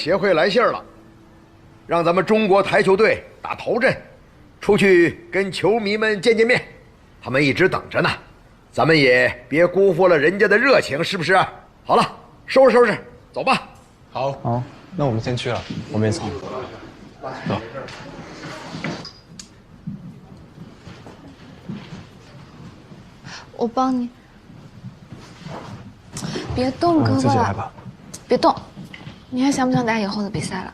协会来信了，让咱们中国台球队打头阵，出去跟球迷们见面。他们一直等着呢，咱们也别辜负了人家的热情，是不是？好了，收拾收拾，走吧。好，那我们先去了，我们也走。走。我帮你。别动胳膊了。自己来吧。别动。你还想不想打以后的比赛了？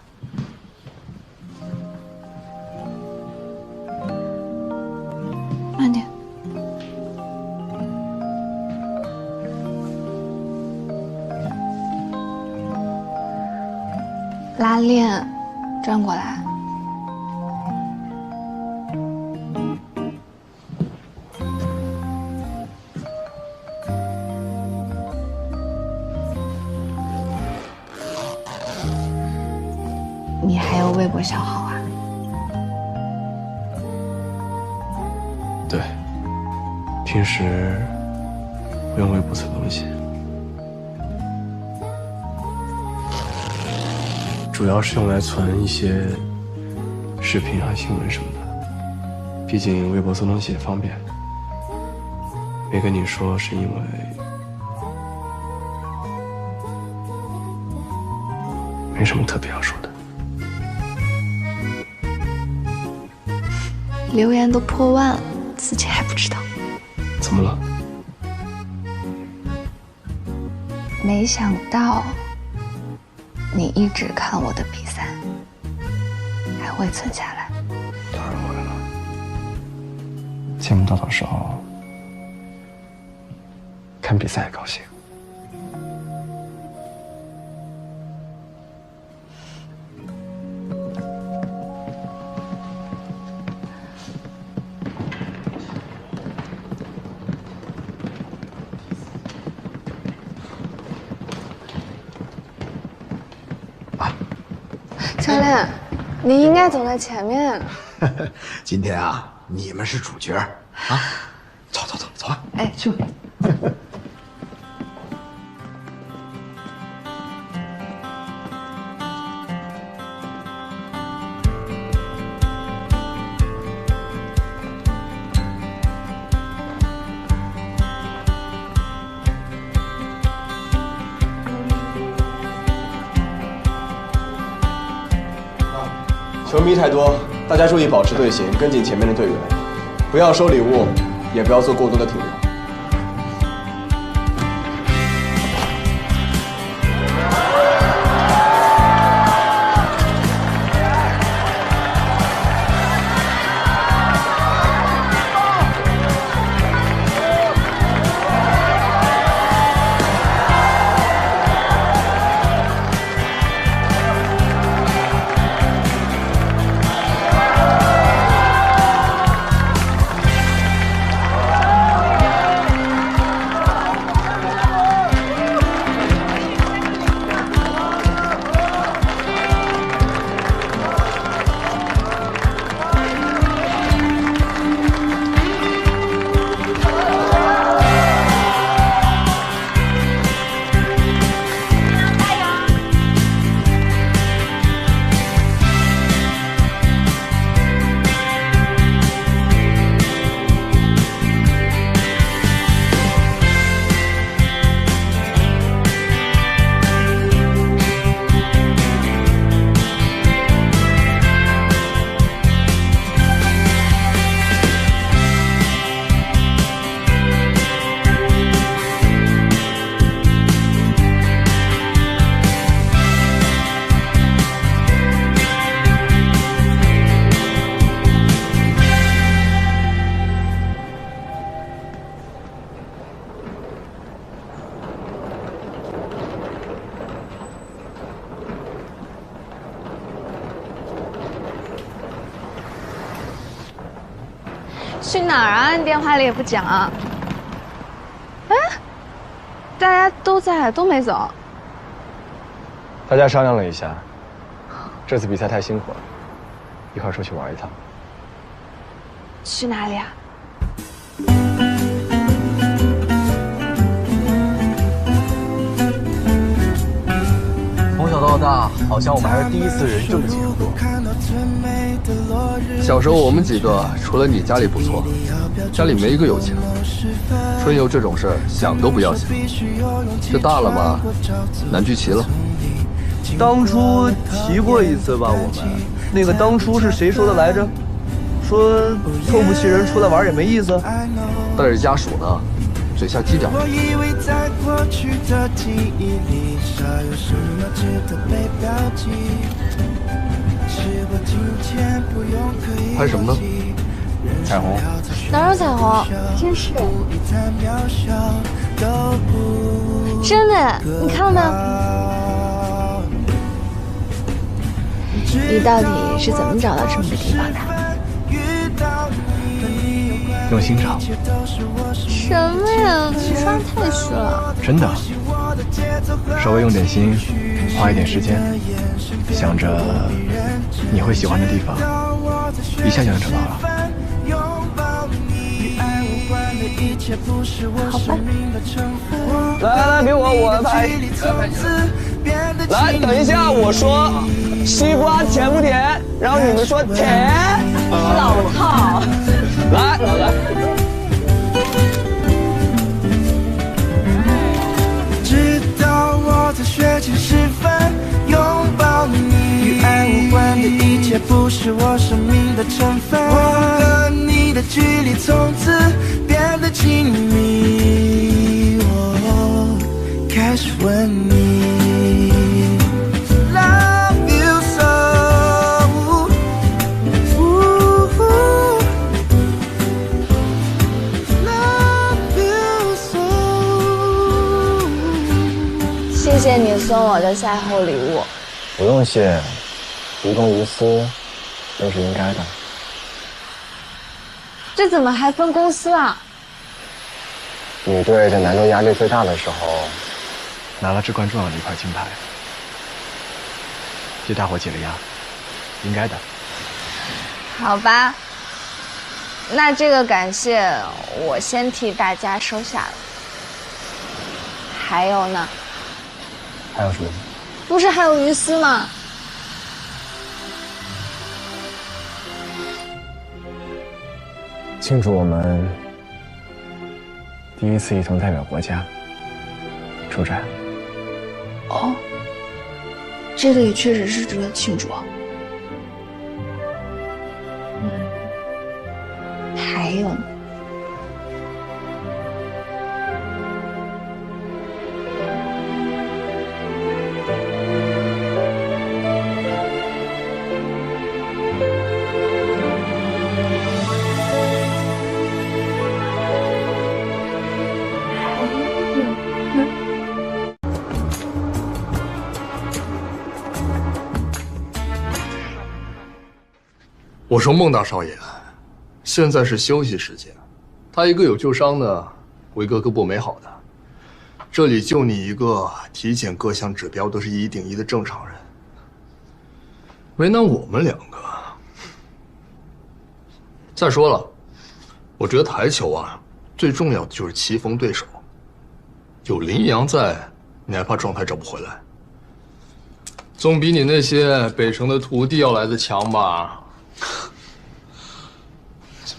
慢点。拉链，转过来。你还有微博小号啊？对，平时用微博测东西，主要是用来存一些视频啊、新闻什么的。毕竟微博搜东西也方便。没跟你说是因为没什么特别要说的。留言都破万了，自己还不知道。怎么了？没想到你一直看我的比赛，还会存下来。当然会了。见不到的时候，看比赛也高兴。教练，你应该走在前面。今天啊，你们是主角啊！走走走走啊！哎，去。球迷太多，大家注意保持队形，跟紧前面的队员，不要收礼物，也不要做过多的停留。去哪儿啊？你电话里也不讲啊。哎，大家都在，都没走。大家商量了一下，这次比赛太辛苦了，一块儿出去玩一趟。去哪里啊？从小到那好像我们还是第一次人这么亲热过。小时候我们几个除了你家里不错，家里没一个有钱的。春游这种事儿想都不要想。这大了嘛，难聚齐了。当初提过一次吧，我们那个当初是谁说的来着？说凑不齐人出来玩也没意思。但是家属呢，嘴下激点。拍什么呢？彩虹？哪有彩虹？真是。真的，你看了没有？你到底是怎么找到这么个地方的？用心找。什么呀？你说的太虚了。真的。稍微用点心，花一点时间，想着你会喜欢的地方，一下就能找到了。好吧。来，给我拍。来，等一下，我说西瓜甜不甜？然后你们说甜。老套。来。直到我在学前时分拥抱你，与爱无关的一切不是我生命的成分。我和你的距离从此变得亲密，我开始吻你。Love you so， Love you so。谢谢你送我的赛后礼物。不用谢，无公无私，都是应该的。这怎么还分公司啊？女队在难度压力最大的时候，拿了至关重要的一块金牌，替大伙解了压，应该的。好吧，那这个感谢我先替大家收下了。还有呢？还有什么？不是还有于思吗？庆祝我们第一次一同代表国家出战。哦，这个也确实是值得庆祝。还有呢？我说孟大少爷，现在是休息时间，他一个有旧伤的，我一个胳膊没好的，这里就你一个体检各项指标都是1顶1的正常人，为难我们2个。再说了，我觉得台球啊，最重要的就是棋逢对手，有林阳在，你还怕状态找不回来？总比你那些北城的徒弟要来的强吧？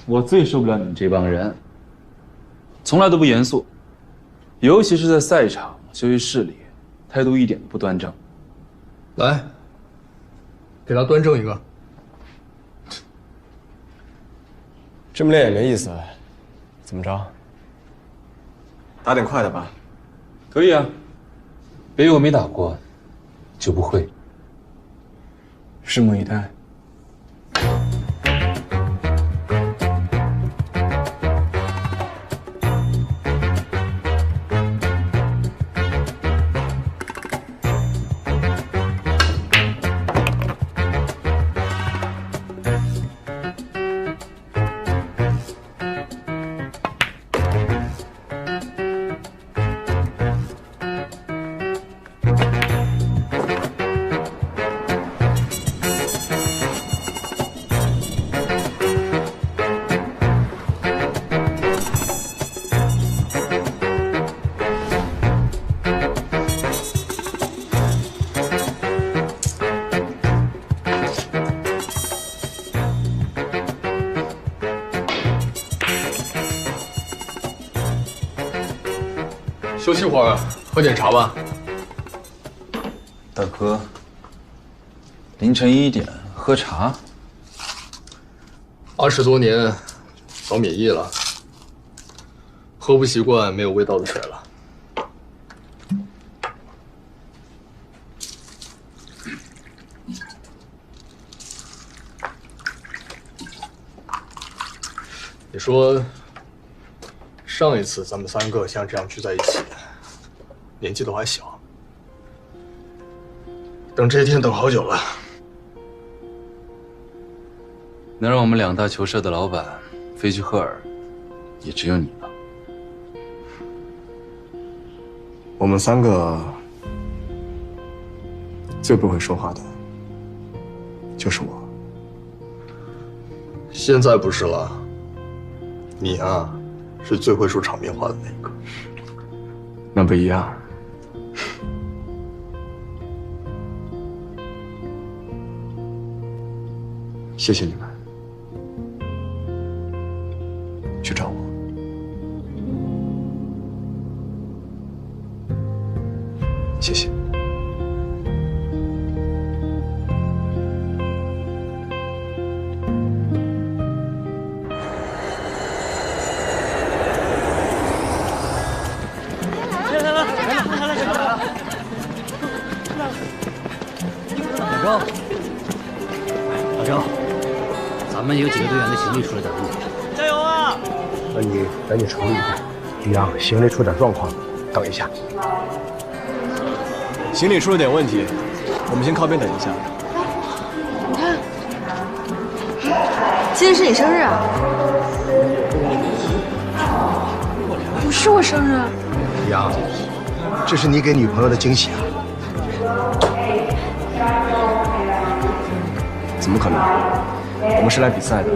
我最受不了你们这帮人，从来都不严肃，尤其是在赛场、休息室里，态度一点都不端正。来，给他端正一个。这么练也没意思，怎么着？打点快的吧。可以啊，别以为我没打过就不会。拭目以待。休息会儿，喝点茶吧。大哥，凌晨1点喝茶20多年，早免疫了，喝不习惯没有味道的水了。你说，上一次咱们3个像这样聚在一起，年纪都还小，等这一天等好久了。能让我们2大球社的老板飞去赫尔，也只有你了。我们3个最不会说话的，就是我。现在不是了，你啊，是最会说场面话的那个。那不一样。谢谢你们。去找我。谢谢。老赵，咱们有几个队员的行李出了点问题，加油啊！那你赶紧处理一下，李阳，行李出点状况，等一下。行李出了点问题，我们先靠边等一下。你看，今天是你生日啊？不是我生日。李阳，这是你给女朋友的惊喜啊！怎么可能？我们是来比赛的，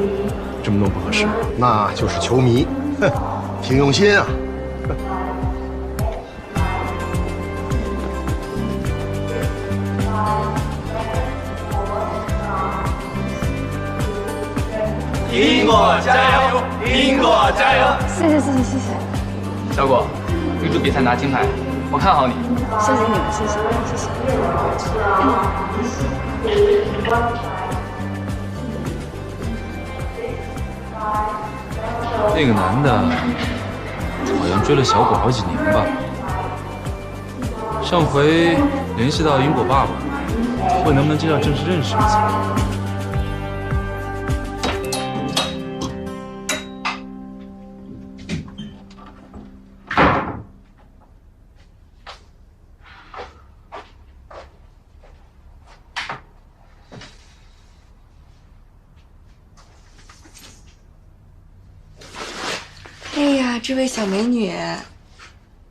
这么弄不合适。那就是球迷，哼，挺用心啊。英国加油！英国加油！谢谢谢谢谢谢。小果，预祝比赛拿金牌，我看好你。谢谢你们，谢谢谢谢。那个男的好像追了小果好几年吧。上回联系到英果爸爸，问能不能介绍正式认识一次。哎呀，这位小美女，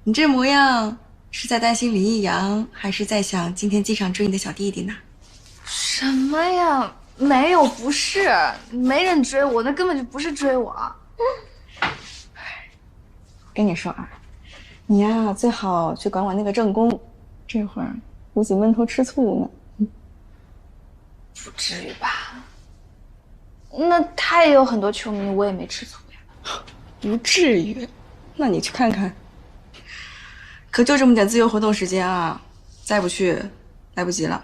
你这模样是在担心林逸阳，还是在想今天机场追你的小弟弟呢？什么呀？没有，不是，没人追我，那根本就不是追我。跟你说啊，你呀最好去管管那个正宫，这会儿估计闷头吃醋呢。不至于吧？那他也有很多球迷，我也没吃醋呀。不至于，那你去看看。可就这么点自由活动时间啊，再不去，来不及了。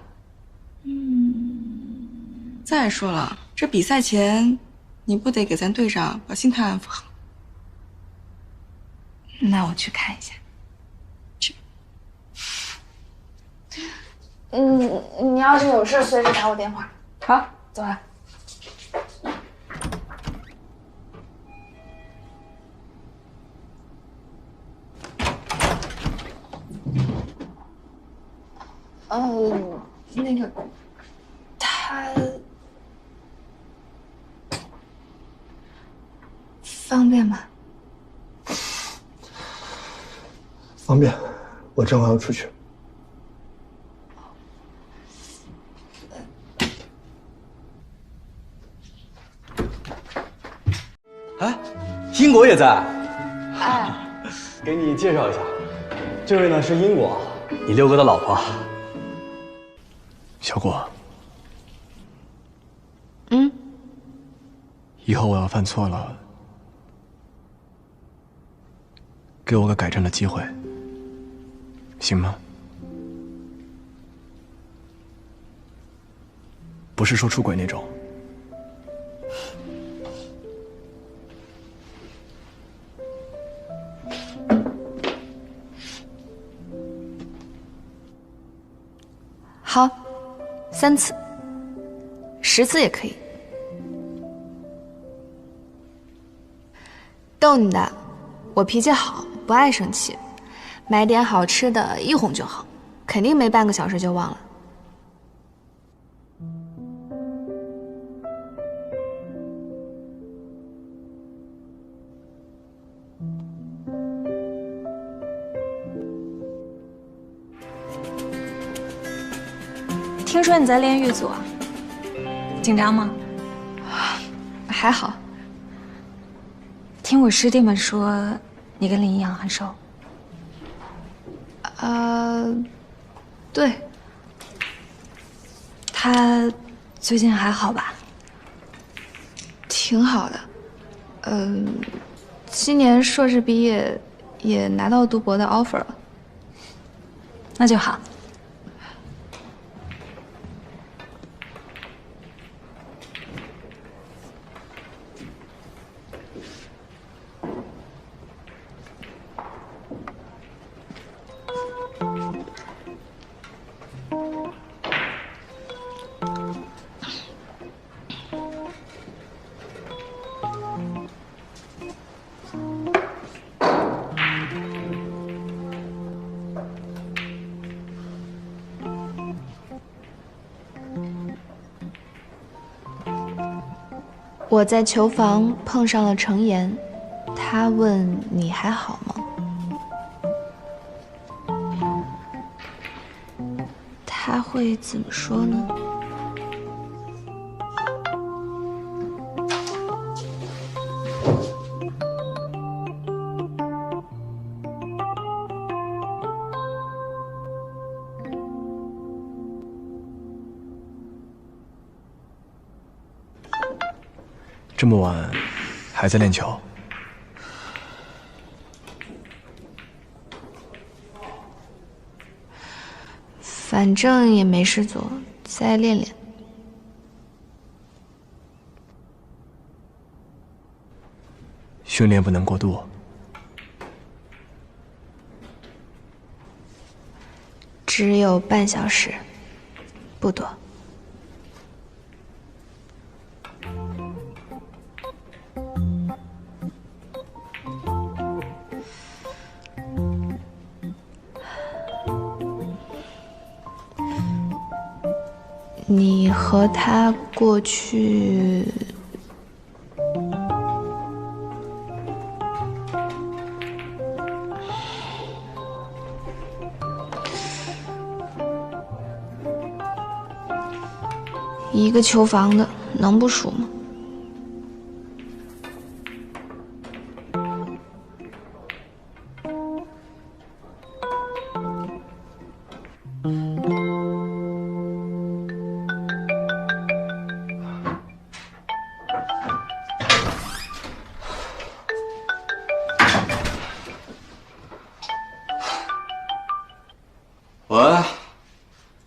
再说了，这比赛前，你不得给咱队长把心态安抚好？那我去看一下。去。你要是有事，随时打我电话。好，走了。那个，他方便吗？方便，我正好要出去。哎，英国也在。哎，给你介绍一下，这位呢是英国，你六哥的老婆。小果，以后我要犯错了，给我个改正的机会。行吗？不是说出轨那种。好，3次，10次也可以。逗你的，我脾气好，不爱生气，买点好吃的，一哄就好，肯定没半个小时就忘了。听说你在练狱组啊？紧张吗？还好。听我师弟们说，你跟林一阳很熟。对。他最近还好吧？挺好的。今年硕士毕业，也拿到读博的 offer 了。那就好。我在球房碰上了程岩，他问你还好吗？他会怎么说呢？这么晚还在练球？反正也没事做，再练练。训练不能过度。只有半小时，不多。你和他过去一个球房的，能不熟吗？喂，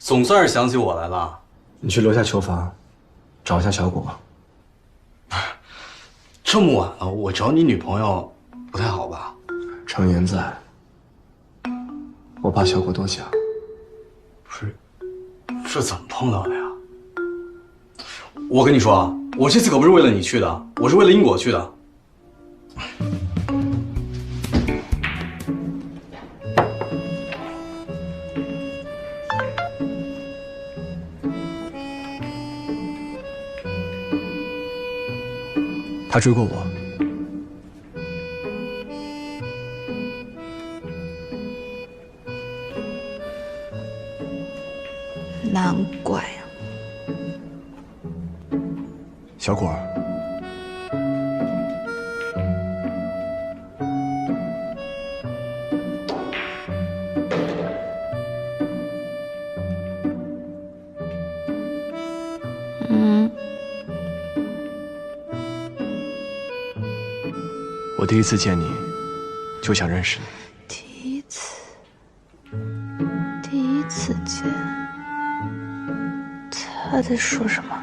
总算是想起我来了。你去楼下球房找一下小果。这么晚了，我找你女朋友不太好吧？程岩在，我怕小果多想。不是，这怎么碰到的呀？我跟你说啊，我这次可不是为了你去的，我是为了因果去的。他追过我，难怪啊。小果儿，我第一次见你，就想认识你。第一次。他在说什么？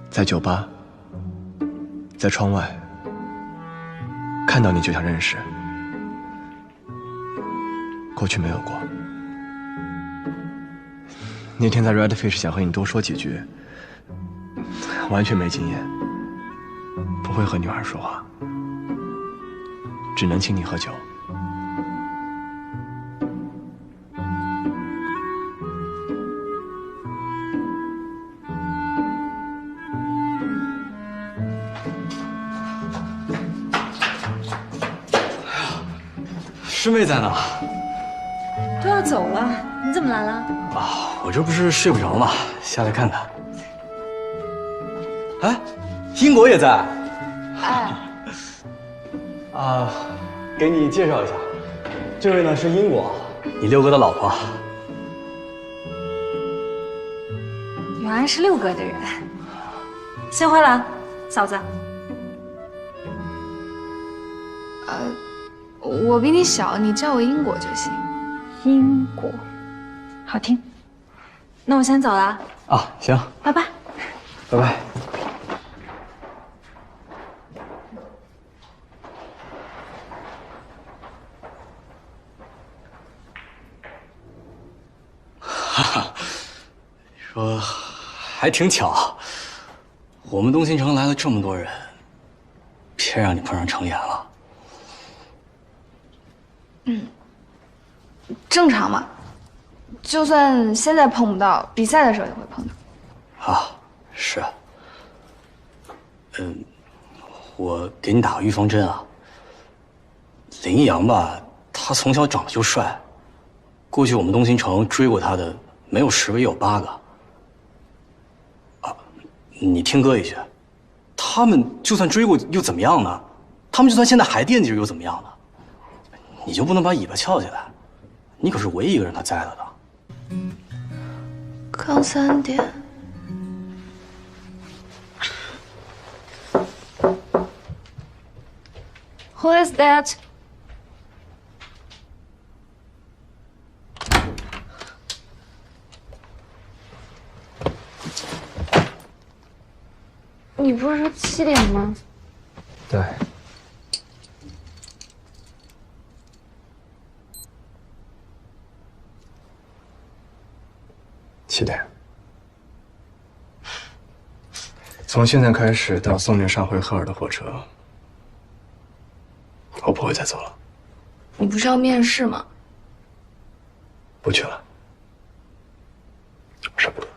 在酒吧，在窗外，看到你就想认识，过去没有过。那天在 Redfish 想和你多说几句，完全没经验，不会和女孩说话，只能请你喝酒。师妹在呢，都要走了，你怎么来了？啊，我这不是睡不着嘛，下来看看。哎，英国也在。哎，啊，给你介绍一下，这位呢是英国，你六哥的老婆。原来是六哥的人。先回来，嫂子。我比你小，你叫我英果就行。英果，好听。那我先走了。啊，行，拜拜。拜拜。哈哈，你说还挺巧，我们东新城来了这么多人，偏让你碰上程岩了。正常嘛，就算现在碰不到，比赛的时候也会碰到。啊，是。我给你打个预防针啊。林一阳吧，他从小长得就帅，过去我们东新城追过他的，没有10个也有8个。啊，你听哥一句，他们就算追过又怎么样呢？他们就算现在还惦记着又怎么样呢？你就不能把尾巴翘起来？你可是唯一一个让他栽了的。刚3点。Who is that？ 你不是说7点吗？对。7点。从现在开始到送你上回赫尔的火车，我不会再走了。你不是要面试吗？不去了，舍不得。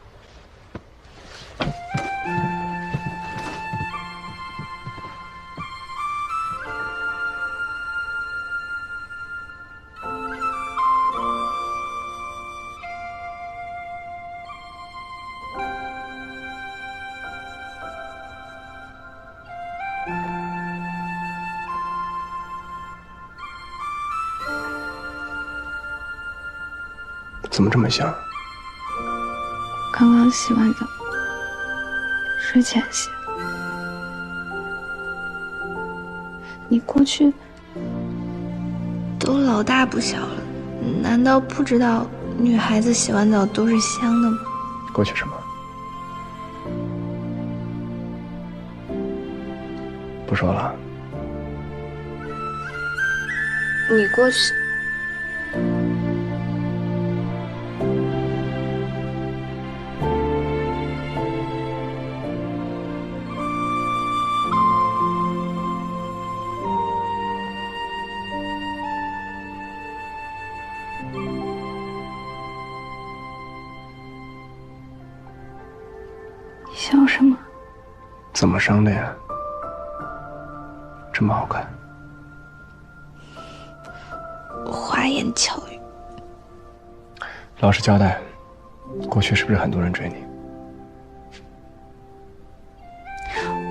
怎么这么像？刚刚洗完澡，睡前洗。你过去都老大不小了，难道不知道女孩子洗完澡都是香的吗？过去什么？不说了。你过去。你笑什么？怎么伤的呀？这么好看。花言巧语。老实交代，过去是不是很多人追你？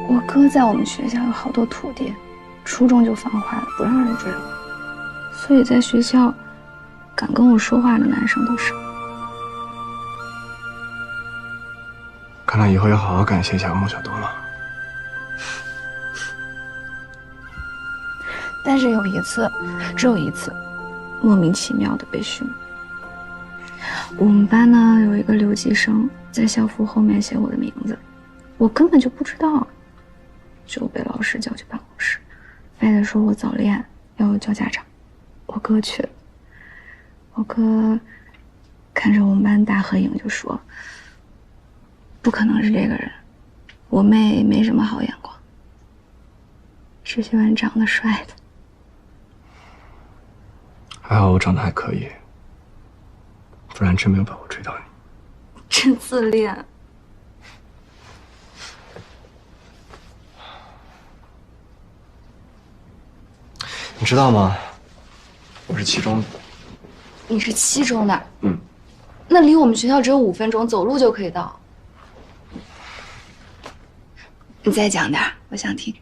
我哥在我们学校有好多徒弟，初中就放坏了，不让人追我，所以在学校敢跟我说话的男生都少。看来以后要好好感谢一下莫小多了。但是有一次，只有一次，莫名其妙的被训。我们班呢有一个留级生在校服后面写我的名字，我根本就不知道，就被老师叫去办公室，非得说我早恋，要我叫家长。我哥去了，我哥看着我们班大合影就说：“不可能是这个人，我妹没什么好眼光，只喜欢长得帅的。”还好我长得还可以，不然真没有把握追到你。真自恋。你知道吗？我是七中的。你是7中的？嗯。那离我们学校只有5分钟，走路就可以到。你再讲点，我想听。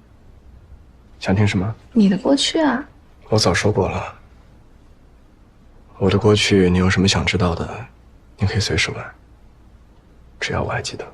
想听什么？你的过去啊。我早说过了。我的过去，你有什么想知道的，你可以随时问，只要我还记得。